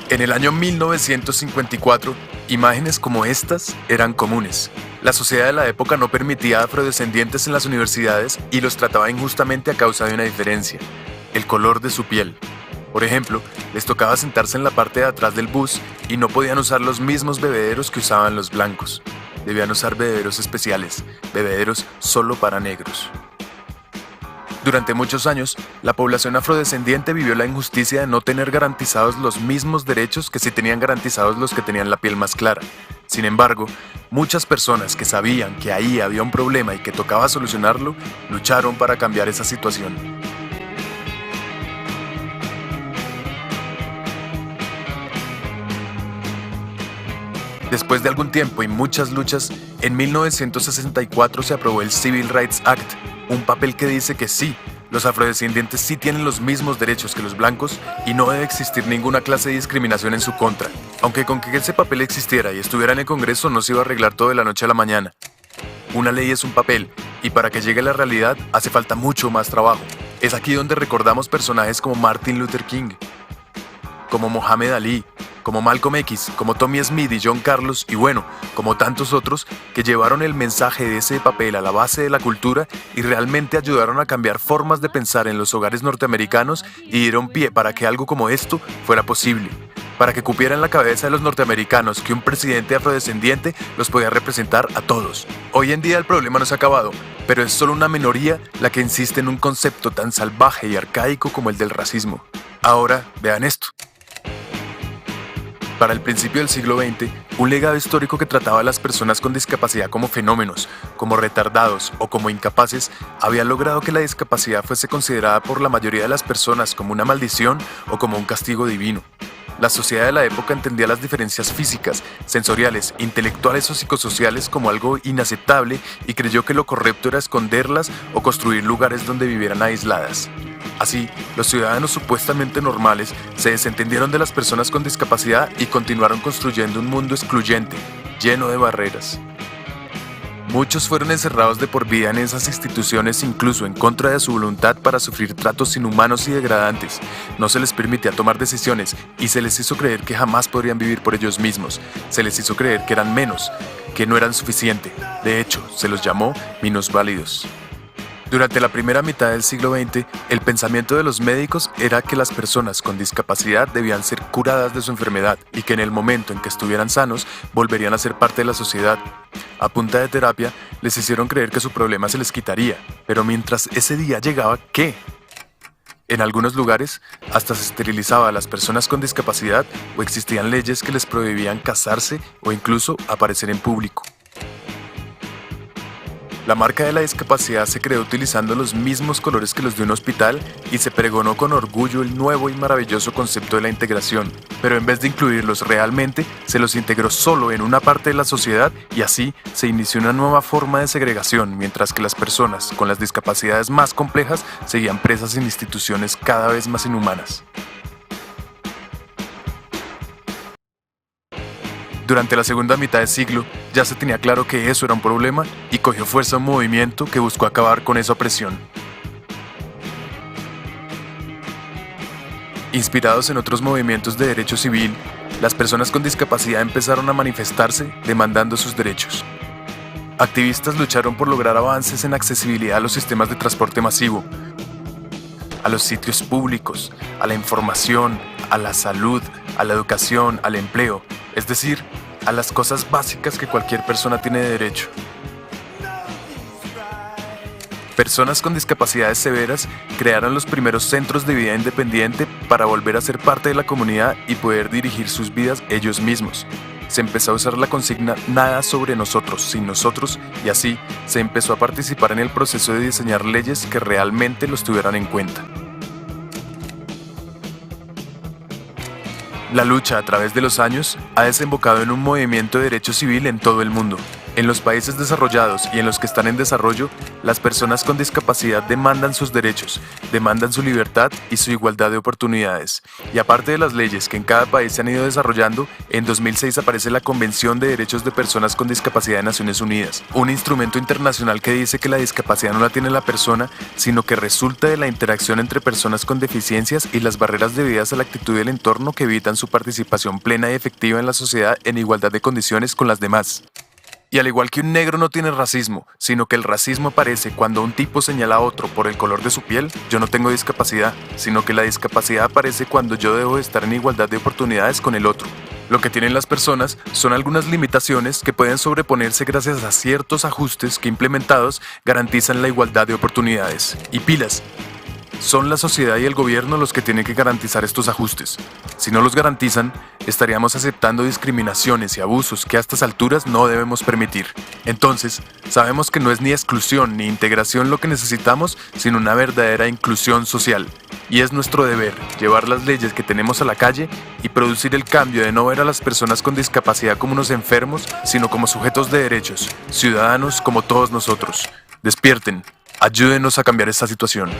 En el año 1954, imágenes como estas eran comunes. La sociedad de la época no permitía a afrodescendientes en las universidades y los trataba injustamente a causa de una diferencia: el color de su piel. Por ejemplo, les tocaba sentarse en la parte de atrás del bus y no podían usar los mismos bebederos que usaban los blancos. Debían usar bebederos especiales, bebederos solo para negros. Durante muchos años, la población afrodescendiente vivió la injusticia de no tener garantizados los mismos derechos que sí tenían garantizados los que tenían la piel más clara. Sin embargo, muchas personas que sabían que ahí había un problema y que tocaba solucionarlo, lucharon para cambiar esa situación. Después de algún tiempo y muchas luchas, en 1964 se aprobó el Civil Rights Act, un papel que dice que sí, los afrodescendientes sí tienen los mismos derechos que los blancos y no debe existir ninguna clase de discriminación en su contra. Aunque con que ese papel existiera y estuviera en el Congreso no se iba a arreglar todo de la noche a la mañana. Una ley es un papel, y para que llegue a la realidad hace falta mucho más trabajo. Es aquí donde recordamos personajes como Martin Luther King, como Mohamed Ali, como Malcolm X, como Tommy Smith y John Carlos, y bueno, como tantos otros que llevaron el mensaje de ese papel a la base de la cultura y realmente ayudaron a cambiar formas de pensar en los hogares norteamericanos y dieron pie para que algo como esto fuera posible, para que cupiera en la cabeza de los norteamericanos que un presidente afrodescendiente los podía representar a todos. Hoy en día el problema no se ha acabado, pero es solo una minoría la que insiste en un concepto tan salvaje y arcaico como el del racismo. Ahora, vean esto. Para el principio del siglo XX, un legado histórico que trataba a las personas con discapacidad como fenómenos, como retardados o como incapaces, había logrado que la discapacidad fuese considerada por la mayoría de las personas como una maldición o como un castigo divino. La sociedad de la época entendía las diferencias físicas, sensoriales, intelectuales o psicosociales como algo inaceptable y creyó que lo correcto era esconderlas o construir lugares donde vivieran aisladas. Así, los ciudadanos supuestamente normales se desentendieron de las personas con discapacidad y continuaron construyendo un mundo excluyente, lleno de barreras. Muchos fueron encerrados de por vida en esas instituciones, incluso en contra de su voluntad, para sufrir tratos inhumanos y degradantes. No se les permitía tomar decisiones y se les hizo creer que jamás podrían vivir por ellos mismos. Se les hizo creer que eran menos, que no eran suficiente. De hecho, se los llamó minusválidos. Durante la primera mitad del siglo XX, el pensamiento de los médicos era que las personas con discapacidad debían ser curadas de su enfermedad y que en el momento en que estuvieran sanos, volverían a ser parte de la sociedad. A punta de terapia, les hicieron creer que su problema se les quitaría, pero mientras ese día llegaba, ¿qué? En algunos lugares, hasta se esterilizaba a las personas con discapacidad o existían leyes que les prohibían casarse o incluso aparecer en público. La marca de la discapacidad se creó utilizando los mismos colores que los de un hospital y se pregonó con orgullo el nuevo y maravilloso concepto de la integración, pero en vez de incluirlos realmente, se los integró solo en una parte de la sociedad y así se inició una nueva forma de segregación, mientras que las personas con las discapacidades más complejas seguían presas en instituciones cada vez más inhumanas. Durante la segunda mitad del siglo, ya se tenía claro que eso era un problema y cogió fuerza un movimiento que buscó acabar con esa opresión. Inspirados en otros movimientos de derecho civil, las personas con discapacidad empezaron a manifestarse demandando sus derechos. Activistas lucharon por lograr avances en accesibilidad a los sistemas de transporte masivo, a los sitios públicos, a la información, a la salud, a la educación, al empleo, es decir, a las cosas básicas que cualquier persona tiene derecho. Personas con discapacidades severas crearon los primeros centros de vida independiente para volver a ser parte de la comunidad y poder dirigir sus vidas ellos mismos. Se empezó a usar la consigna "nada sobre nosotros, sin nosotros", y así se empezó a participar en el proceso de diseñar leyes que realmente los tuvieran en cuenta. La lucha a través de los años ha desembocado en un movimiento de derecho civil en todo el mundo. En los países desarrollados y en los que están en desarrollo, las personas con discapacidad demandan sus derechos, demandan su libertad y su igualdad de oportunidades. Y aparte de las leyes que en cada país se han ido desarrollando, en 2006 aparece la Convención de Derechos de Personas con Discapacidad de Naciones Unidas, un instrumento internacional que dice que la discapacidad no la tiene la persona, sino que resulta de la interacción entre personas con deficiencias y las barreras debidas a la actitud del entorno que evitan su participación plena y efectiva en la sociedad en igualdad de condiciones con las demás. Y al igual que un negro no tiene racismo, sino que el racismo aparece cuando un tipo señala a otro por el color de su piel, yo no tengo discapacidad, sino que la discapacidad aparece cuando yo debo estar en igualdad de oportunidades con el otro. Lo que tienen las personas son algunas limitaciones que pueden sobreponerse gracias a ciertos ajustes que implementados garantizan la igualdad de oportunidades. Y pilas, son la sociedad y el gobierno los que tienen que garantizar estos ajustes. Si no los garantizan, estaríamos aceptando discriminaciones y abusos que a estas alturas no debemos permitir. Entonces, sabemos que no es ni exclusión ni integración lo que necesitamos, sino una verdadera inclusión social. Y es nuestro deber llevar las leyes que tenemos a la calle y producir el cambio de no ver a las personas con discapacidad como unos enfermos, sino como sujetos de derechos, ciudadanos como todos nosotros. Despierten, ayúdenos a cambiar esta situación.